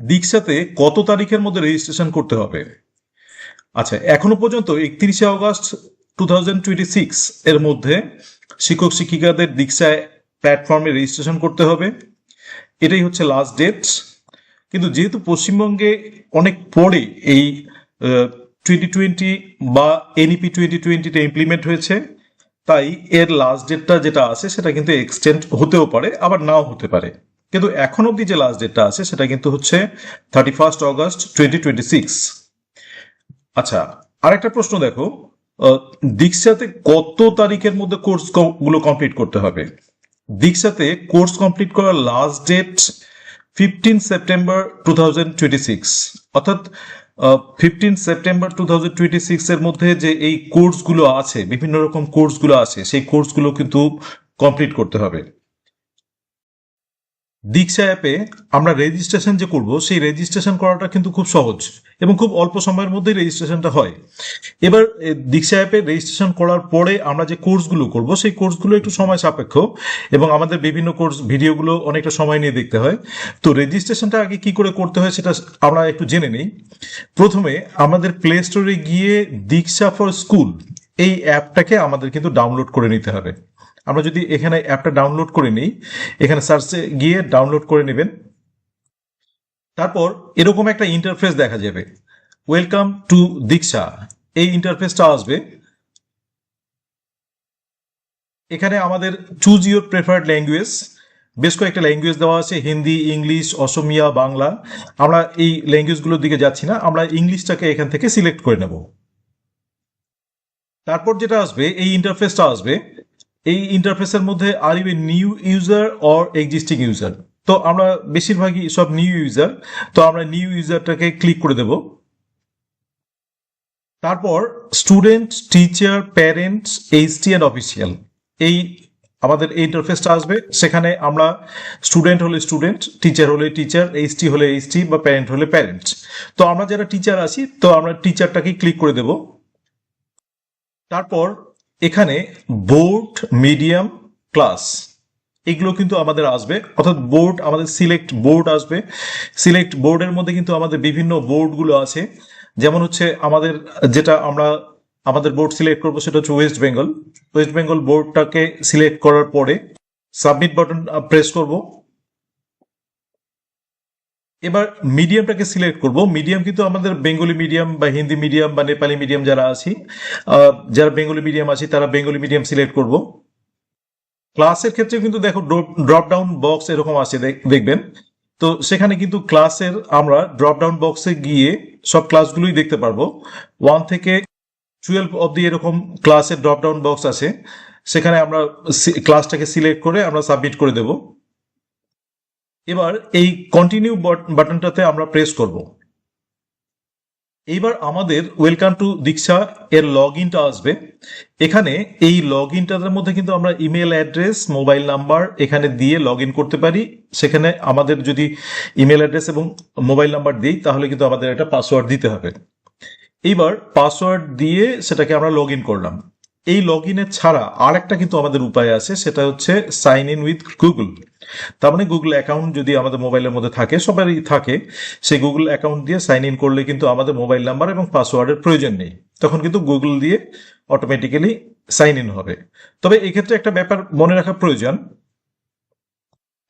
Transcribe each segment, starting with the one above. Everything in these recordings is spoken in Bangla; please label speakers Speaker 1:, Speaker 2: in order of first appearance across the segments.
Speaker 1: দীক্ষাতে কত তারিখের মধ্যে রেজিস্ট্রেশন করতে হবে? আচ্ছা, এখনো পর্যন্ত 31শে অগস্ট 2026 এর মধ্যে শিক্ষক শিক্ষিকাদের দীক্ষায় প্ল্যাটফর্মে রেজিস্ট্রেশন করতে হবে। এটাই হচ্ছে লাস্ট ডেট। কিন্তু যেহেতু পশ্চিমবঙ্গে অনেক পরে এই 2020 বা এনইপি 2020তে ইমপ্লিমেন্ট হয়েছে, তাই এর লাস্ট ডেটটা যেটা আছে সেটা কিন্তু এক্সটেন্ড হতেও পারে, আবার নাও হতে পারে। কিন্তু এখন অবধি যে লাস্ট ডেটটা আছে সেটা কিন্তু হচ্ছে 31 অগস্ট 2026। আচ্ছা, আরেকটা প্রশ্ন দেখো, আহ, দীক্ষাতে কত তারিখের মধ্যে কোর্স গুলো কমপ্লিট করতে হবে? দীক্ষাতে কোর্স কমপ্লিট করার লাস্ট ডেট 15 সেপ্টেম্বর 2026, অর্থাৎ 15 সেপ্টেম্বর 2026 এর মধ্যে যে এই কোর্সগুলো আছে, বিভিন্ন রকম কোর্সগুলো আছে, সেই কোর্সগুলো কিন্তু কমপ্লিট করতে হবে। দীক্ষা অ্যাপে আমরা রেজিস্ট্রেশন যে করব, সেই রেজিস্ট্রেশন করাটা কিন্তু খুব সহজ এবং খুব অল্প সময়ের মধ্যেই রেজিস্ট্রেশনটা হয়। এবার দীক্ষা অ্যাপে রেজিস্ট্রেশন করার পরে আমরা যে কোর্সগুলো করব, সেই কোর্সগুলো একটু সময় সাপেক্ষ এবং আমাদের বিভিন্ন কোর্স ভিডিওগুলো অনেকটা সময় নিয়ে দেখতে হয়। তো রেজিস্ট্রেশনটা আগে কি করে করতে হয় সেটা আমরা একটু জেনে নিই। প্রথমে আমাদের প্লে স্টোরে গিয়ে দীক্ষা ফর স্কুল এই অ্যাপটাকে আমাদের কিন্তু ডাউনলোড করে নিতে হবে। আমরা যদি এখানে অ্যাপটা ডাউনলোড করে নিই, এখানে সার্চে গিয়ে ডাউনলোড করে নেবেন। তারপর এরকম একটা ইন্টারফেস দেখা যাবে, ওয়েলকাম টু দীক্ষা, এই ইন্টারফেসটা আসবে। এখানে আমাদের চুজ ইউর প্রেফার্ড ল্যাঙ্গুয়েজ, বেশ কয়েকটা ল্যাঙ্গুয়েজ দেওয়া আছে, হিন্দি, ইংলিশ, অসমিয়া, বাংলা। আমরা এই ল্যাঙ্গুয়েজগুলোর দিকে যাচ্ছি না, আমরা ইংলিশটাকে এখান থেকে সিলেক্ট করে নেব। তারপর যেটা আসবে, এই ইন্টারফেসটা আসবে। এই ইন্টারফেসের মধ্যে are you a new user or existing user, তো আমরা বেশিরভাগই সব নিউ ইউজার, তো আমরা নিউ ইউজারটাকে ক্লিক করে দেব। তারপর student, teacher, parents, HT and official, এই আমাদের এই ইন্টারফেসটা আসবে। সেখানে আমরা স্টুডেন্ট হলে স্টুডেন্ট, টিচার হলে টিচার, এইচটি হলে এইচটি বা প্যারেন্ট হলে প্যারেন্টস। তো আমরা যারা টিচার আছি, তো আমরা টিচারটাকে ক্লিক করে দেব। তারপর এখানে বোর্ড, মিডিয়াম, ক্লাস, এগুলো কিন্তু আমাদের আসবে, অর্থাৎ বোর্ড, আমাদের সিলেক্ট বোর্ড আসবে। সিলেক্ট বোর্ডের মধ্যে কিন্তু আমাদের বিভিন্ন বোর্ডগুলো আছে, যেমন হচ্ছে আমাদের যেটা আমরা আমাদের বোর্ড সিলেক্ট করবো সেটা হচ্ছে ওয়েস্ট বেঙ্গল। ওয়েস্ট বেঙ্গল বোর্ডটাকে সিলেক্ট করার পরে সাবমিট বাটন প্রেস করব। এবার মিডিয়ামটাকে সিলেক্ট করব। মিডিয়াম কিন্তু আমাদের বেঙ্গলি মিডিয়াম বা হিন্দি মিডিয়াম বা নেপালি মিডিয়াম যারা আছি, যারা বেঙ্গলি মিডিয়াম আছি তারা বেঙ্গলি মিডিয়াম সিলেক্ট করব। ক্লাসের ক্ষেত্রে কিন্তু দেখো ড্রপ ডাউন বক্স এরকম আছে, দেখবেন। তো সেখানে কিন্তু ক্লাসের আমরা ড্রপ ডাউন বক্সে গিয়ে সব ক্লাসগুলোই দেখতে পারবো। 1 থেকে 12 অব্দি এরকম ক্লাসের ড্রপ ডাউন বক্স আছে, সেখানে আমরা ক্লাসটাকে সিলেক্ট করে আমরা সাবমিট করে দেব। এবার এই কন্টিনিউ বাটনটাতে আমরা প্রেস করব। এইবার আমাদের ওয়েলকাম টু দীক্ষা এর লগ ইনটা আসবে। এখানে এই লগ ইনটার মধ্যে কিন্তু আমরা ইমেল অ্যাড্রেস, মোবাইল নাম্বার এখানে দিয়ে লগ ইন করতে পারি। সেখানে আমাদের যদি ইমেল অ্যাড্রেস এবং মোবাইল নাম্বার দিই, তাহলে কিন্তু আমাদের একটা পাসওয়ার্ড দিতে হবে। এইবার পাসওয়ার্ড দিয়ে সেটাকে আমরা লগ ইন করলাম। এই লগ ইনের ছাড়া আর একটা কিন্তু আমাদের উপায় আছে, সেটা হচ্ছে সাইন ইন উইথ গুগল। তার মানে গুগল অ্যাকাউন্ট যদি আমাদের মোবাইলের মধ্যে থাকে, সবারই থাকে, সেই গুগল অ্যাকাউন্ট দিয়ে সাইন ইন করলে কিন্তু আমাদের মোবাইল নাম্বার এবং পাসওয়ার্ডের প্রয়োজন নেই, তখন কিন্তু গুগল দিয়ে অটোমেটিক্যালি সাইন ইন হবে। তবে এক্ষেত্রে একটা ব্যাপার মনে রাখা প্রয়োজন,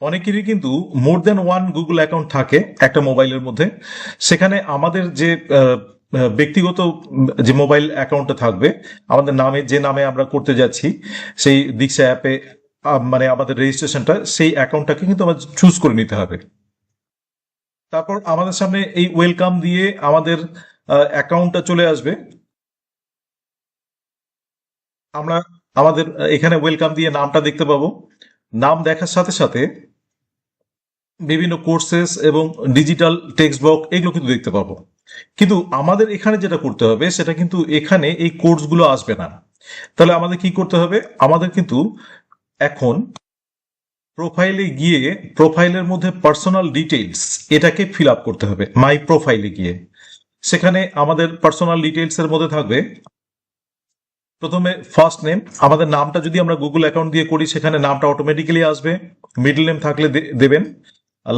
Speaker 1: অনেকেরই কিন্তু মোর দেন ওয়ান গুগল অ্যাকাউন্ট থাকে একটা মোবাইলের মধ্যে। সেখানে আমাদের যে ব্যক্তিগত যে মোবাইল অ্যাকাউন্টটা থাকবে, আমাদের নামে, যে নামে আমরা করতে যাচ্ছি সেই দীক্ষা অ্যাপে, মানে আমাদের রেজিস্ট্রেশনটা, সেই অ্যাকাউন্টটাকে কিন্তু আমাদের চুজ করে নিতে হবে। তারপর আমাদের সামনে এই ওয়েলকাম দিয়ে আমাদের অ্যাকাউন্টটা চলে আসবে। আমরা আমাদের এখানে ওয়েলকাম দিয়ে নামটা দেখতে পাবো। নাম দেখার সাথে সাথে বিভিন্ন কোর্সেস এবং ডিজিটাল টেক্সট বক্স এগুলো কিন্তু দেখতে পাবো। কিন্তু আমাদের এখানে যেটা করতে হবে সেটা কিন্তু এখানে এই কোর্সগুলো আসবে না। তাহলে আমাদের কি করতে হবে? আমাদের কিন্তু এখন প্রোফাইলে গিয়ে প্রোফাইলের মধ্যে পার্সোনাল ডিটেইলস এটাকে ফিল আপ করতে হবে। মাই প্রোফাইলে গিয়ে সেখানে আমাদের পার্সোনাল ডিটেইলস এর মধ্যে থাকবে প্রথমে ফার্স্ট নেম। আমাদের নামটা যদি আমরা গুগল অ্যাকাউন্ট দিয়ে করি, সেখানে নামটা অটোমেটিক্যালি আসবে। মিডল নেম থাকলে দেবেন।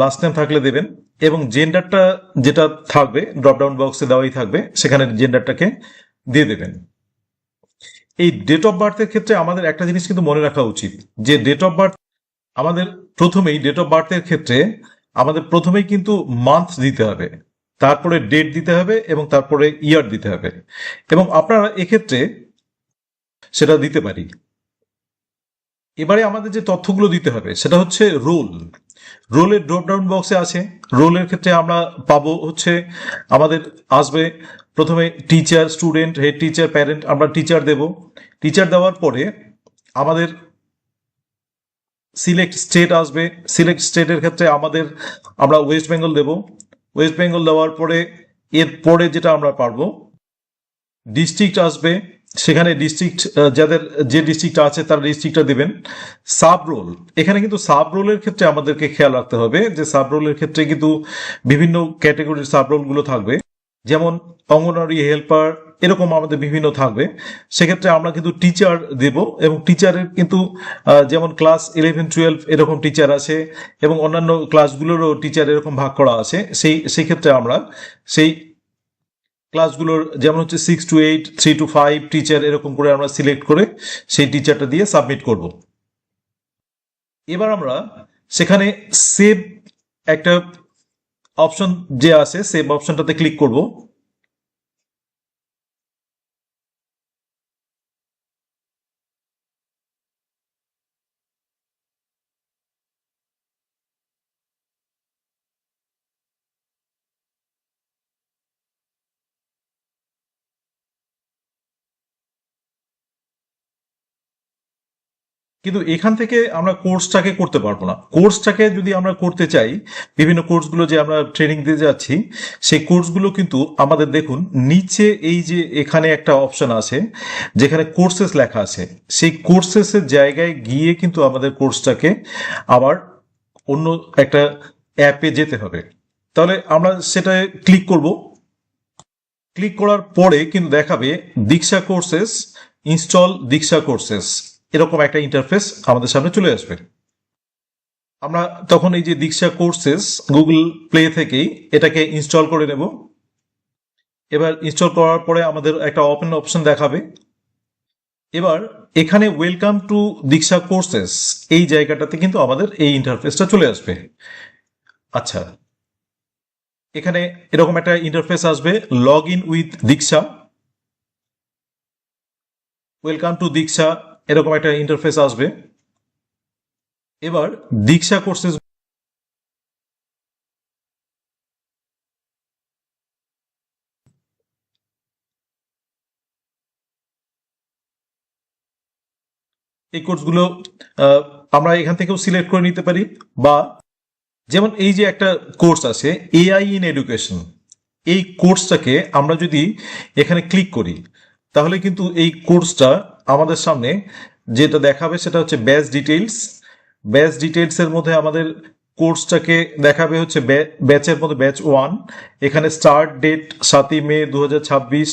Speaker 1: লাস্ট নেম থাকলে দেবেন, এবং জেন্ডারটা যেটা থাকবে ড্রপডাউন বক্সে দেওয়াই থাকবে, সেখানে জেন্ডারটাকে দিয়ে দেবেন। এই ডেট অফ বার্থের ক্ষেত্রে আমাদের একটা জিনিস কিন্তু মনে রাখা উচিত, যে ডেট অফ বার্থ আমাদের প্রথমেই, ডেট অফ বার্থের ক্ষেত্রে আমাদের প্রথমেই কিন্তু মান্থ দিতে হবে, তারপরে ডেট দিতে হবে, এবং তারপরে ইয়ার দিতে হবে, এবং আপনারা এক্ষেত্রে সেটা দিতে পারি। এবারে আমাদের যে তথ্যগুলো দিতে হবে সেটা হচ্ছে রোল। রোলের ড্রপডাউন বক্সে আছে। রোলের ক্ষেত্রে আমরা পাবো হচ্ছে, আমাদের আসবে প্রথমে teacher, student, head teacher, parent, আমরা টিচার দেব। টিচার দেওয়ার পরে আমাদের সিলেক্ট স্টেট আসবে। সিলেক্ট স্টেটের ক্ষেত্রে আমরা ওয়েস্ট বেঙ্গল দেব। ওয়েস্ট বেঙ্গল দেওয়ার পরে এরপরে যেটা আমরা পারবো, ডিস্ট্রিক্ট আসবে। সেখানে ডিস্ট্রিক্ট, যাদের যে ডিস্ট্রিক্টটা আছে তারা ডিস্ট্রিক্টটা দেবেন। সাব রোল, এখানে কিন্তু সাব রোলের ক্ষেত্রে আমাদেরকে খেয়াল রাখতে হবে যে সাব রোলের ক্ষেত্রে কিন্তু বিভিন্ন ক্যাটাগরির সাব রোলগুলো থাকবে, যেমন অঙ্গনওয়াড়ি হেল্পার, এরকম আমাদের বিভিন্ন থাকবে। সেক্ষেত্রে আমরা কিন্তু টিচার দেব, এবং টিচারের কিন্তু যেমন ক্লাস 11, 12 এরকম টিচার আছে, এবং অন্যান্য ক্লাসগুলোরও টিচার এরকম ভাগ করা আছে। সেই ক্ষেত্রে আমরা সেই ক্লাসগুলোর, যেমন হচ্ছে 6 to 8, 3 to 5 টিচার, এরকম করে আমরা সিলেক্ট করে সেই টিচারটা দিয়ে সাবমিট করব। এবার আমরা সেখানে সেভ একটা অপশন যে আছে, সেভ অপশনটাতে ক্লিক করব। কিন্তু এখান থেকে আমরা কোর্সটাকে করতে পারবো না। কোর্সটাকে যদি আমরা করতে চাই, বিভিন্ন কোর্সগুলো যে আমরা ট্রেনিং দিয়ে যাচ্ছি, সেই কোর্সগুলো কিন্তু আমাদের দেখুন নিচে এই যে এখানে একটা অপশন আছে যেখানে কোর্সেস লেখা আছে, সেই কোর্সেসের জায়গায় গিয়ে কিন্তু আমাদের কোর্সটাকে আবার অন্য একটা অ্যাপে যেতে হবে। তাহলে আমরা সেটা ক্লিক করব। ক্লিক করার পরে কিন্তু দেখাবে দীক্ষা কোর্সেস, ইনস্টল দীক্ষা কোর্সেস, এরকম একটা ইন্টারফেস আমাদের সামনে চলে আসবে। আমরা তখন এই যে দীক্ষা কোর্সেস গুগল প্লে থেকেই এটাকে ইনস্টল করে নেব। এবার ইনস্টল করার পরে আমাদের একটা ওপেন অপশন দেখাবে। এবার এখানে ওয়েলকাম টু দীক্ষা কোর্সেস, এই জায়গাটাতে কিন্তু আমাদের এই ইন্টারফেসটা চলে আসবে। আচ্ছা, এখানে এরকম একটা ইন্টারফেস আসবে, লগ ইন উইথ দীক্ষা, ওয়েলকাম টু দীক্ষা, এরকম একটা ইন্টারফেস আসবে। এবার দীক্ষা কোর্সেস এই কোর্সগুলো আমরা এখান থেকেও সিলেক্ট করে নিতে পারি, বা যেমন এই যে একটা কোর্স আছে এআই ইন এডুকেশন, এই কোর্সটাকে আমরা যদি এখানে ক্লিক করি, তাহলে কিন্তু এই কোর্সটা আমাদের সামনে যেটা দেখাবে সেটা হচ্ছে ব্যাচ ডিটেইলস। ব্যাচ ডিটেইলসের মধ্যে আমাদের কোর্সটাকে দেখাবে হচ্ছে ব্যাচের মধ্যে ব্যাচ 1, এখানে স্টার্ট ডেট 7ই মে 2026,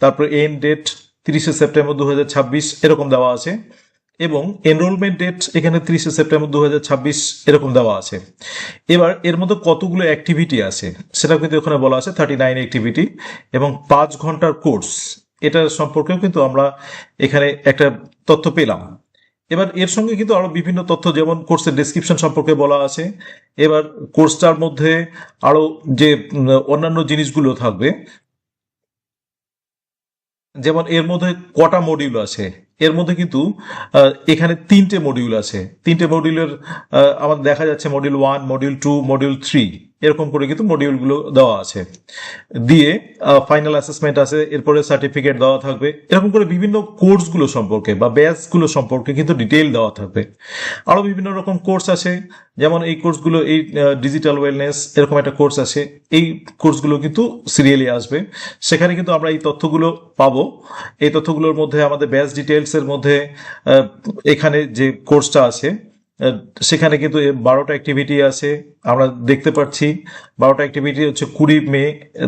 Speaker 1: তারপর এন্ড ডেট 30শে সেপ্টেম্বর 2026 এরকম দেওয়া আছে, এবং এনরোলমেন্ট ডেট এখানে 30শে সেপ্টেম্বর 2026 এরকম দেওয়া আছে। এবার এর মধ্যে কতগুলো অ্যাক্টিভিটি আছে সেটা কিন্তু ওখানে বলা আছে, 39 অ্যাক্টিভিটি, এবং 5 ঘন্টার কোর্স, এটা সম্পর্কেও কিন্তু আমরা এখানে একটা তথ্য পেলাম। এবার এর সঙ্গে কিন্তু আরো বিভিন্ন তথ্য, যেমন কোর্সের ডেসক্রিপশন সম্পর্কে বলা আছে। এবার কোর্সটার মধ্যে আরো যে অন্যান্য জিনিসগুলো থাকবে, যেমন এর মধ্যে কটা মডিউল আছে, এর মধ্যে কিন্তু এখানে 3টে মডিউল আছে। 3টে মডিউলের আমাদের দেখা যাচ্ছে মডিউল 1, মডিউল 2, মডিউল 3, এরকম করে কিন্তু মডিউলগুলো দেওয়া আছে। দিয়ে ফাইনাল অ্যাসেসমেন্ট আছে, এরপরে সার্টিফিকেট দেওয়া থাকবে, এরকম করে বিভিন্ন কোর্সগুলো সম্পর্কে বা ব্যাচগুলো সম্পর্কে কিন্তু ডিটেইল দেওয়া থাকবে। আরো বিভিন্ন রকম কোর্স আছে, যেমন এই কোর্সগুলো, এই ডিজিটাল ওয়েলনেস এরকম একটা কোর্স আছে, এই কোর্সগুলো কিন্তু সিরিয়ালি আসবে। সেখানে কিন্তু আমরা এই তথ্যগুলো পাবো। এই তথ্যগুলোর মধ্যে আমাদের ব্যাচ ডিটেলস এর মধ্যে এখানে যে কোর্সটা আছে সেখানে কিন্তু 12টা অ্যাক্টিভিটি আছে, আমরা দেখতে পাচ্ছি। 12টা অ্যাক্টিভিটি হচ্ছে 20 মে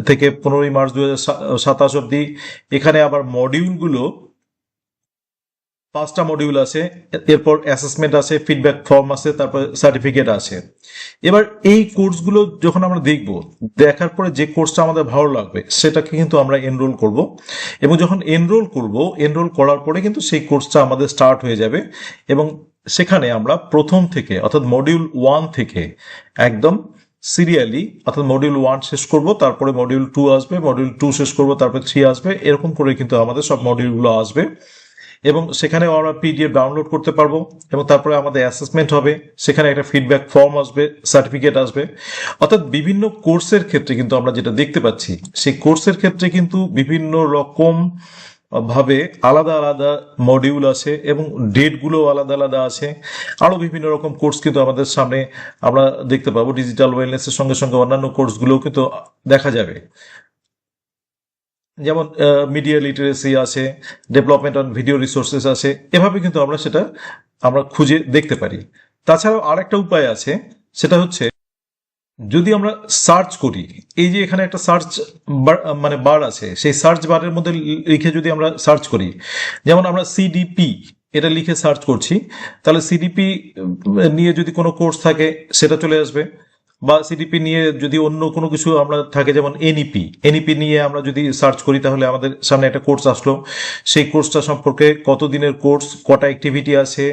Speaker 1: থেকে 15ই মার্চ 2027 অব্দি। এখানে আবার মডিউলগুলো 5টা মডিউল আছে, এরপর অ্যাসেসমেন্ট আছে, ফিডব্যাক ফর্ম আছে, তারপর সার্টিফিকেট আছে। এবার এই কোর্সগুলো যখন আমরা দেখব, দেখার পরে যে কোর্সটা আমাদের ভালো লাগবে সেটাকে কিন্তু আমরা এনরোল করব, এবং যখন এনরোল করার পরে কিন্তু সেই কোর্সটা আমাদের স্টার্ট হয়ে যাবে, এবং সেখানে আমরা প্রথম থেকে অর্থাৎ মডিউল 1 থেকে একদম সিরিয়ালি অর্থাৎ মডিউল 1 শেষ করব, তারপরে মডিউল 2 আসবে, মডিউল 2 শেষ করব, তারপরে 3 আসবে, এরকম করে কিন্তু আমাদের সব মডিউলগুলো আসবে, এবং সেখানে আমরা পিডিএফ ডাউনলোড করতে পারবো, এবং তারপরে আমাদের অ্যাসেসমেন্ট হবে, সেখানে একটা ফিডব্যাক ফর্ম আসবে, সার্টিফিকেট আসবে। অর্থাৎ বিভিন্ন কোর্সের ক্ষেত্রে কিন্তু আমরা যেটা দেখতে পাচ্ছি, সেই কোর্সের ক্ষেত্রে কিন্তু বিভিন্ন রকম ভাবে আলাদা আলাদা মডিউল আছে, এবং ডেটগুলো আলাদা আলাদা আছে। আরো বিভিন্ন রকম কোর্স কিন্তু আমাদের সামনে আমরা দেখতে পাবো। ডিজিটাল ওয়েলনেসের সঙ্গে সঙ্গে অন্যান্য কোর্সগুলোও কিন্তু দেখা যাবে, যেমন মিডিয়া লিটারেসি আছে, ডেভেলপমেন্ট অন ভিডিও রিসোর্সেস আছে। এভাবে কিন্তু আমরা খুঁজে দেখতে পারি। তাছাড়াও আরেকটা উপায় আছে, সেটা হচ্ছে যদি আমরা সার্চ করি, এই যে এখানে একটা সার্চ মানে বার আছে, সেই সার্চ বারের মধ্যে লিখে যদি আমরা সার্চ করি, যেমন আমরা সিডিপি এটা লিখে সার্চ করছি, তাহলে সিডিপি নিয়ে যদি কোনো কোর্স থাকে সেটা চলে আসবে, বা সিডিপি নিয়ে যদি অন্য কোনো কিছু আমরা থাকে, যেমন এনইপি নিয়ে আমরা যদি সার্চ করি, তাহলে আমাদের সামনে একটা কোর্স আসলো। সেই কোর্সটা সম্পর্কে কত দিনের কোর্স, কটা অ্যাক্টিভিটি আছে,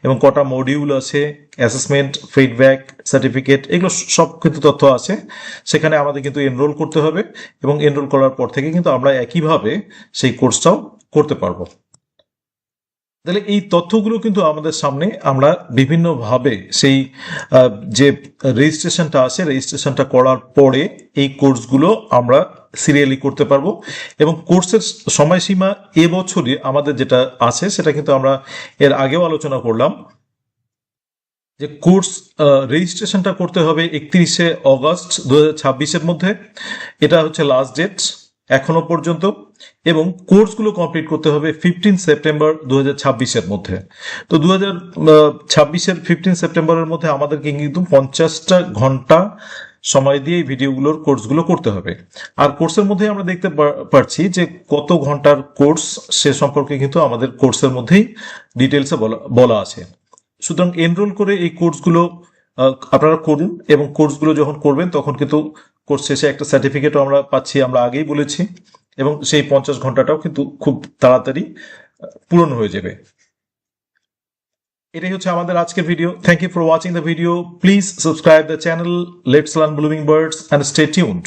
Speaker 1: এবং কটা মডিউল আছে, অ্যাসেসমেন্ট, ফিডব্যাক, সার্টিফিকেট, এগুলো সব কিন্তু তথ্য আছে। সেখানে আমাদের কিন্তু এনরোল করতে হবে, এবং এনরোল করার পর থেকে কিন্তু আমরা একইভাবে সেই কোর্সটাও করতে পারবো। তাহলে এই তথ্যগুলো কিন্তু আমাদের সামনে আমরা বিভিন্নভাবে সেই যে রেজিস্ট্রেশনটা আছে, রেজিস্ট্রেশনটা করার পরে এই কোর্সগুলো আমরা সিরিয়ালি করতে পারবো, এবং কোর্সের সময়সীমা এবছরই আমাদের যেটা আছে সেটা কিন্তু আমরা এর আগেও আলোচনা করলাম, যে কোর্স রেজিস্ট্রেশনটা করতে হবে 31শে অগস্ট 2026-এর মধ্যে। এটা হচ্ছে লাস্ট ডেট এখনো পর্যন্ত, এবং কোর্সগুলো কমপ্লিট করতে হবে 15 সেপ্টেম্বর 2026-এর মধ্যে। তো 2026-এর 15 সেপ্টেম্বরের মধ্যে আমাদেরকে কিন্তু 50টা ঘন্টা সময় দিয়ে এই ভিডিওগুলোর কোর্সগুলো করতে হবে। আর কোর্সের মধ্যে আমরা দেখতে পাচ্ছি যে কত ঘন্টার কোর্স, সে সম্পর্কে কিন্তু আমাদের কোর্সের মধ্যেই ডিটেলসে বলা আছে। সুতরাং এনরোল করে এই কোর্সগুলো আপনারা করুন, এবং কোর্সগুলো যখন করবেন তখন কিন্তু কোর্স শেষে একটা সার্টিফিকেটও আমরা পাচ্ছি, আমরা আগেই বলেছি, এবং সেই 50 ঘন্টাটাও কিন্তু খুব তাড়াতাড়ি পূরণ হয়ে যাবে। এটাই হচ্ছে আমাদের আজকের video. Thank you for watching the video. Please subscribe the channel let's learn blooming birds and stay tuned.